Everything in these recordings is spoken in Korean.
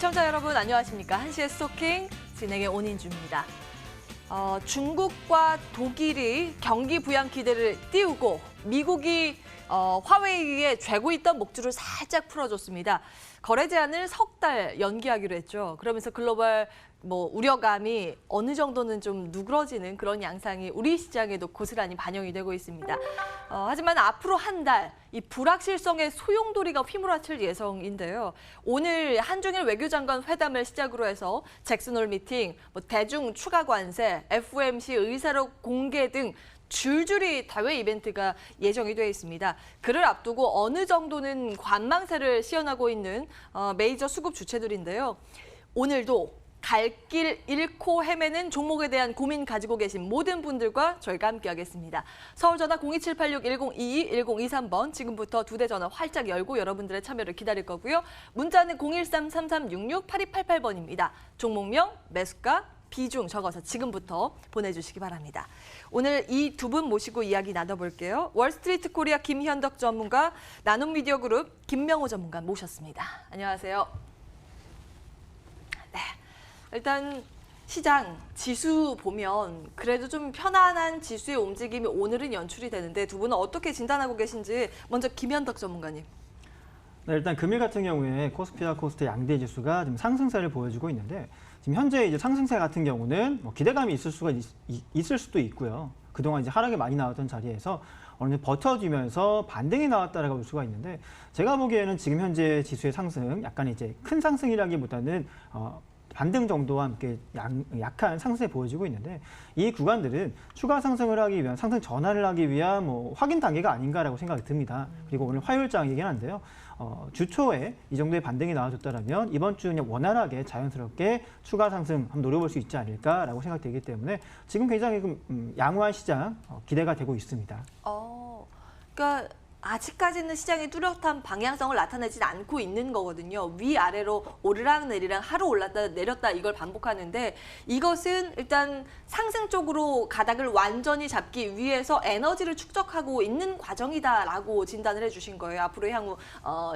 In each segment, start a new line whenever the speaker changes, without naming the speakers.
시청자 여러분 안녕하십니까? 한시의 스토킹 진행의 온인주입니다. 중국과 독일이 경기 부양 기대를 띄우고 미국이 화웨이에 죄고 있던 목줄을 살짝 풀어줬습니다. 거래 제한을 석 달 연기하기로 했죠. 그러면서 글로벌 우려감이 어느 정도는 좀 누그러지는 그런 양상이 우리 시장에도 고스란히 반영이 되고 있습니다. 하지만 앞으로 한 달 이 불확실성의 소용돌이가 휘몰아칠 예정인데요. 오늘 한중일 외교장관 회담을 시작으로 해서 잭슨홀 미팅, 대중 추가 관세, FOMC 의사록 공개 등 줄줄이 대외 이벤트가 예정이 되어 있습니다. 그를 앞두고 어느 정도는 관망세를 시연하고 있는 메이저 수급 주체들인데요. 오늘도 갈 길 잃고 헤매는 종목에 대한 고민 가지고 계신 모든 분들과 저희가 함께하겠습니다. 서울전화 02786-1022, 1023번 지금부터 두 대 전화 활짝 열고 여러분들의 참여를 기다릴 거고요. 문자는 013-3366-8288번입니다. 종목명, 매수가, 비중 적어서 지금부터 보내주시기 바랍니다. 오늘 이 두 분 모시고 이야기 나눠볼게요. 월스트리트 코리아 김현덕 전문가, 나눔미디어그룹 김명호 전문가 모셨습니다. 안녕하세요. 네, 일단 시장 지수 보면 그래도 좀 편안한 지수의 움직임이 오늘은 연출이 되는데 두 분은 어떻게 진단하고 계신지 먼저 김현덕 전문가님.
네, 일단 금일 같은 경우에 코스피와 코스피 양대 지수가 지금 상승세를 보여주고 있는데 지금 현재 이제 상승세 같은 경우는 기대감이 있을 수도 있고요. 그동안 이제 하락이 많이 나왔던 자리에서 어느 정도 버텨주면서 반등이 나왔다라고 볼 수가 있는데 제가 보기에는 지금 현재 지수의 상승 약간 이제 큰 상승이라기보다는 반등 정도와 함께 약한 상승세 보여지고 있는데 이 구간들은 추가 상승을 하기 위한 상승 전환을 하기 위한 확인 단계가 아닌가라고 생각이 듭니다. 그리고 오늘 화요일장이긴 한데요. 주 초에 이 정도의 반등이 나와줬다면 이번 주 그냥 원활하게 자연스럽게 추가 상승 한번 노려볼 수 있지 않을까라고 생각되기 때문에 지금 굉장히 양호한 시장 기대가 되고 있습니다.
그러니까 아직까지는 시장이 뚜렷한 방향성을 나타내지 않고 있는 거거든요. 위아래로 오르락 내리락 하루 올랐다 내렸다 이걸 반복하는데 이것은 일단 상승 쪽으로 가닥을 완전히 잡기 위해서 에너지를 축적하고 있는 과정이다라고 진단을 해주신 거예요. 앞으로 향후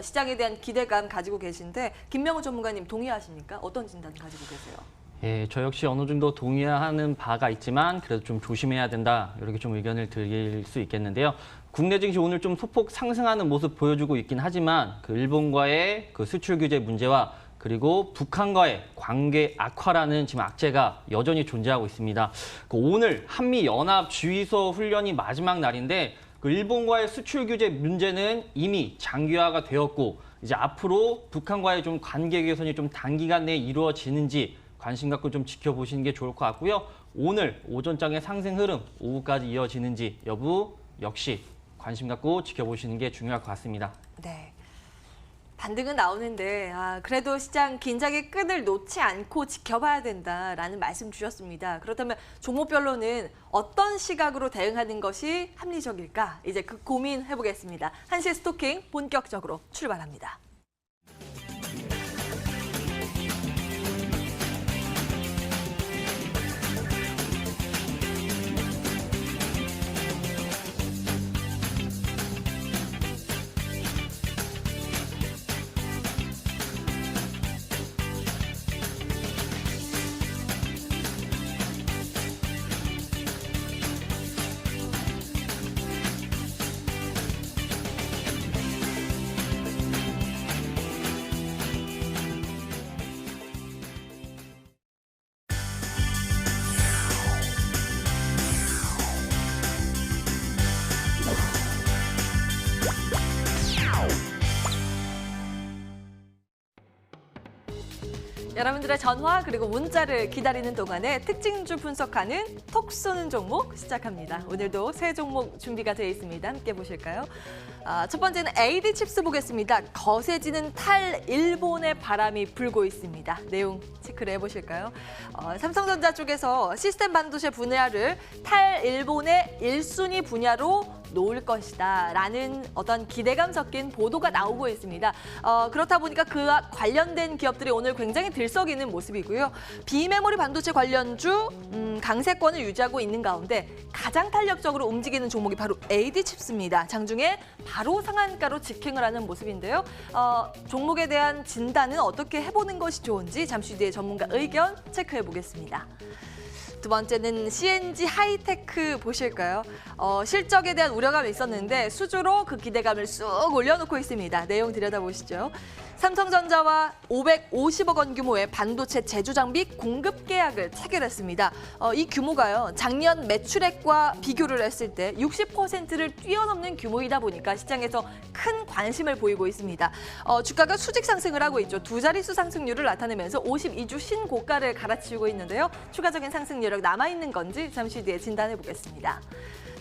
시장에 대한 기대감 가지고 계신데 김명호 전문가님 동의하십니까? 어떤 진단 가지고 계세요?
예, 저 역시 어느 정도 동의하는 바가 있지만 그래도 좀 조심해야 된다 이렇게 좀 의견을 드릴 수 있겠는데요. 국내 증시 오늘 좀 소폭 상승하는 모습 보여주고 있긴 하지만 일본과의 수출 규제 문제와 그리고 북한과의 관계 악화라는 지금 악재가 여전히 존재하고 있습니다. 오늘 한미연합주의소 훈련이 마지막 날인데 일본과의 수출 규제 문제는 이미 장기화가 되었고 이제 앞으로 북한과의 좀 관계 개선이 좀 단기간 내에 이루어지는지 관심 갖고 좀 지켜보시는 게 좋을 것 같고요. 오늘 오전장의 상승 흐름 오후까지 이어지는지 여부 역시 관심 갖고 지켜보시는 게 중요할 것 같습니다.
네, 반등은 나오는데 그래도 시장 긴장의 끈을 놓지 않고 지켜봐야 된다라는 말씀 주셨습니다. 그렇다면 종목별로는 어떤 시각으로 대응하는 것이 합리적일까? 이제 그 고민 해보겠습니다. 한시의 스토킹 본격적으로 출발합니다. 여러분들의 전화 그리고 문자를 기다리는 동안에 특징주 분석하는 톡 쏘는 종목 시작합니다. 오늘도 세 종목 준비가 되어 있습니다. 함께 보실까요? 첫 번째는 AD칩스 보겠습니다. 거세지는 탈일본의 바람이 불고 있습니다. 내용 체크를 해보실까요? 삼성전자 쪽에서 시스템 반도체 분야를 탈일본의 1순위 분야로 놓을 것이다 라는 어떤 기대감 섞인 보도가 나오고 있습니다. 그렇다 보니까 그와 관련된 기업들이 오늘 굉장히 들썩이는 모습이고요. 비메모리 반도체 관련주 강세권을 유지하고 있는 가운데 가장 탄력적으로 움직이는 종목이 바로 AD칩스입니다. 장중에 바로 상한가로 직행을 하는 모습인데요. 종목에 대한 진단은 어떻게 해보는 것이 좋은지 잠시 뒤에 전문가 의견 체크해 보겠습니다. 두 번째는 CNG 하이테크 보실까요? 실적에 대한 우려감이 있었는데 수주로 그 기대감을 쑥 올려놓고 있습니다. 내용 들여다보시죠. 삼성전자와 550억 원 규모의 반도체 제조 장비 공급 계약을 체결했습니다. 이 규모가요, 작년 매출액과 비교를 했을 때 60%를 뛰어넘는 규모이다 보니까 시장에서 큰 관심을 보이고 있습니다. 주가가 수직 상승을 하고 있죠. 두 자릿수 상승률을 나타내면서 52주 신고가를 갈아치우고 있는데요. 추가적인 상승 여력 남아있는 건지 잠시 뒤에 진단해 보겠습니다.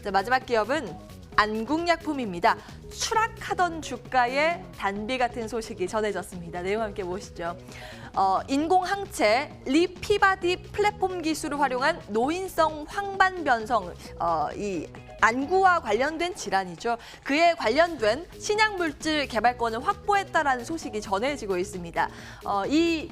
자, 마지막 기업은 안국약품입니다. 추락하던 주가에 단비 같은 소식이 전해졌습니다. 내용 함께 보시죠. 인공항체 리피바디 플랫폼 기술을 활용한 노인성 황반 변성, 이 안구와 관련된 질환이죠. 그에 관련된 신약물질 개발권을 확보했다라는 소식이 전해지고 있습니다. 이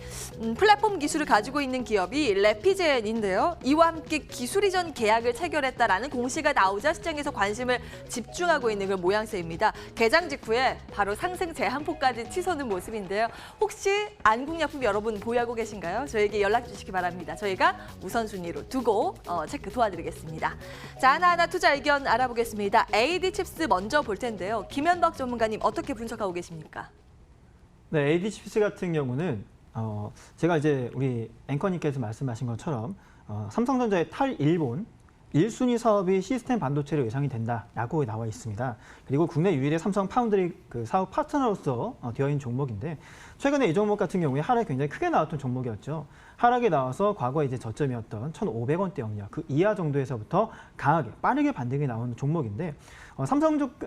플랫폼 기술을 가지고 있는 기업이 레피젠인데요. 이와 함께 기술 이전 계약을 체결했다라는 공시가 나오자 시장에서 관심을 집중하고 있는 그 모양새입니다. 개장 직후에 바로 상승 제한폭까지 치솟는 모습인데요. 혹시 안국약품 여러분 보유하고 계신가요? 저에게 연락 주시기 바랍니다. 저희가 우선순위로 두고 체크 도와드리겠습니다. 자, 하나하나 투자 의견 알아보겠습니다. AD칩스 먼저 볼 텐데요. 김현덕 전문가님 어떻게 분석하고 계십니까?
네, AD칩스 같은 경우는 제가 이제 우리 앵커님께서 말씀하신 것처럼 삼성전자의 탈일본 1순위 사업이 시스템 반도체로 예상이 된다라고 나와 있습니다. 그리고 국내 유일의 삼성 파운드리 그 사업 파트너로서 되어 있는 종목인데 최근에 이 종목 같은 경우에 하락이 굉장히 크게 나왔던 종목이었죠. 하락이 나와서 과거에 이제 저점이었던 1,500원대 영역 그 이하 정도에서부터 강하게 빠르게 반등이 나오는 종목인데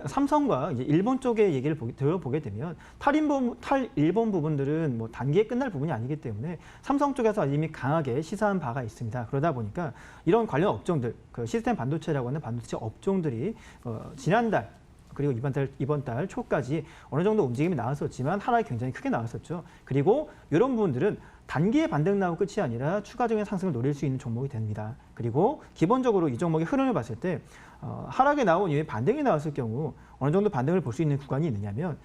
삼성과 이제 일본 쪽의 얘기를 들어보게 되면 탈일본 부분들은 뭐 단기에 끝날 부분이 아니기 때문에 삼성 쪽에서 이미 강하게 시사한 바가 있습니다. 그러다 보니까 이런 관련 업종들, 그 시스템 반도체라고 하는 반도체 업종들이 지난달 그리고 이번 달 초까지 어느 정도 움직임이 나왔었지만 하락이 굉장히 크게 나왔었죠. 그리고 이런 부분들은 단기에 반등 나오고 끝이 아니라 추가적인 상승을 노릴 수 있는 종목이 됩니다. 그리고 기본적으로 이 종목의 흐름을 봤을 때 하락에 나온 이후에 반등이 나왔을 경우 어느 정도 반등을 볼 수 있는 구간이 있느냐면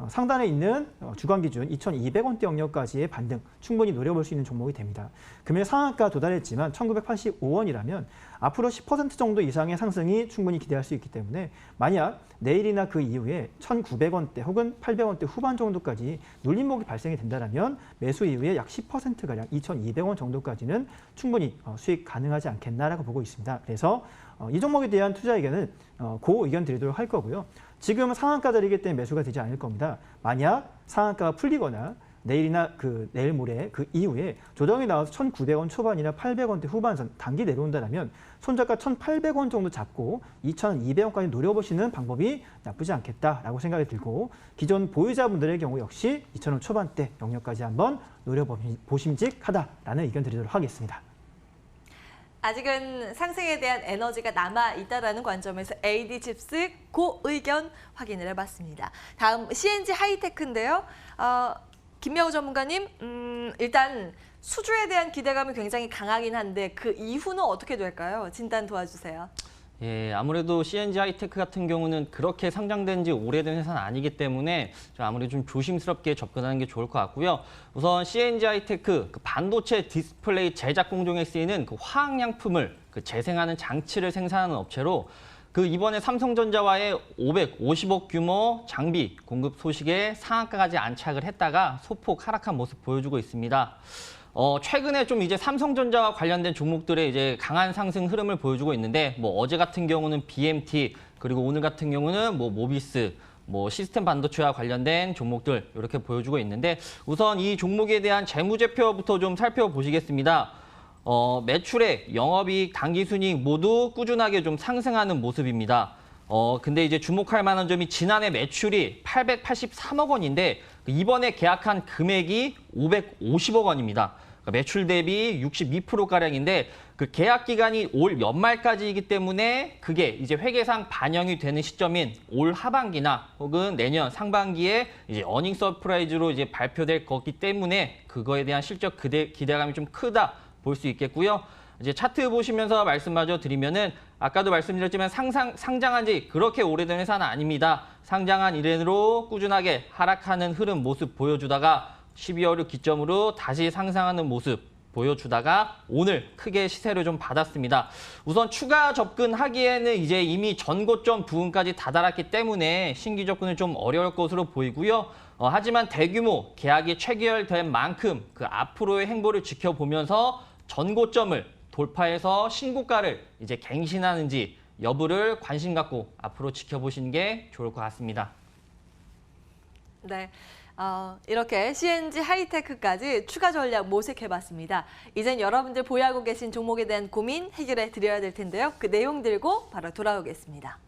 상단에 있는 주간 기준 2,200원대 영역까지의 반등 충분히 노려볼 수 있는 종목이 됩니다. 금일 상한가 도달했지만 1,985원이라면 앞으로 10% 정도 이상의 상승이 충분히 기대할 수 있기 때문에 만약 내일이나 그 이후에 1,900원대 혹은 800원대 후반 정도까지 눌림목이 발생이 된다면 매수 이후에 약 10%가량 2,200원 정도까지는 충분히 수익 가능하지 않겠나라고 보고 있습니다. 그래서 이 종목에 대한 투자 의견은 그 의견 드리도록 할 거고요. 지금은 상한가 자리이기 때문에 매수가 되지 않을 겁니다. 만약 상한가가 풀리거나 내일이나 내일 모레 그 이후에 조정이 나와서 1,900원 초반이나 800원대 후반선 단기 내려온다면 손절가 1,800원 정도 잡고 2,200원까지 노려보시는 방법이 나쁘지 않겠다라고 생각이 들고 기존 보유자분들의 경우 역시 2,000원 초반대 영역까지 한번 노려보심직하다라는 의견 드리도록 하겠습니다.
아직은 상승에 대한 에너지가 남아있다는 관점에서 AD칩스 그 의견 확인을 해봤습니다. 다음 CNG 하이테크인데요. 김명우 전문가님, 일단 수주에 대한 기대감이 굉장히 강하긴 한데 그 이후는 어떻게 될까요? 진단 도와주세요.
예, 아무래도 CNG 하이테크 같은 경우는 그렇게 상장된 지 오래된 회사는 아니기 때문에 아무래도 좀 조심스럽게 접근하는 게 좋을 것 같고요. 우선 CNG 하이테크 그 반도체 디스플레이 제작 공정에 쓰이는 그 화학양품을 재생하는 장치를 생산하는 업체로 이번에 삼성전자와의 550억 규모 장비 공급 소식에 상한가까지 안착을 했다가 소폭 하락한 모습 보여주고 있습니다. 최근에 좀 이제 삼성전자와 관련된 종목들의 이제 강한 상승 흐름을 보여주고 있는데 어제 같은 경우는 BMT 그리고 오늘 같은 경우는 모비스 시스템 반도체와 관련된 종목들 이렇게 보여주고 있는데 우선 이 종목에 대한 재무제표부터 좀 살펴보시겠습니다. 매출액, 영업이익, 당기순이익 모두 꾸준하게 좀 상승하는 모습입니다. 근데 이제 주목할 만한 점이 지난해 매출이 883억 원인데 이번에 계약한 금액이 550억 원입니다. 그러니까 매출 대비 62%가량인데 그 계약 기간이 올 연말까지이기 때문에 그게 이제 회계상 반영이 되는 시점인 올 하반기나 혹은 내년 상반기에 이제 어닝 서프라이즈로 이제 발표될 거기 때문에 그거에 대한 실적 기대감이 좀 크다 볼 수 있겠고요. 이제 차트 보시면서 말씀마저 드리면은 아까도 말씀드렸지만 상장한 지 그렇게 오래된 회사는 아닙니다. 상장한 이래로 꾸준하게 하락하는 흐름 모습 보여주다가 12월을 기점으로 다시 상승하는 모습 보여주다가 오늘 크게 시세를 좀 받았습니다. 우선 추가 접근하기에는 이제 이미 전고점 부근까지 다다랐기 때문에 신규 접근은 좀 어려울 것으로 보이고요. 하지만 대규모 계약이 체결된 만큼 그 앞으로의 행보를 지켜보면서 전고점을 돌파해서 신고가를 이제 갱신하는지 여부를 관심 갖고 앞으로 지켜보시는 게 좋을 것 같습니다.
네. 이렇게 CNG 하이테크까지 추가 전략 모색해봤습니다. 이젠 여러분들 보유하고 계신 종목에 대한 고민 해결해 드려야 될 텐데요. 그 내용 들고 바로 돌아오겠습니다.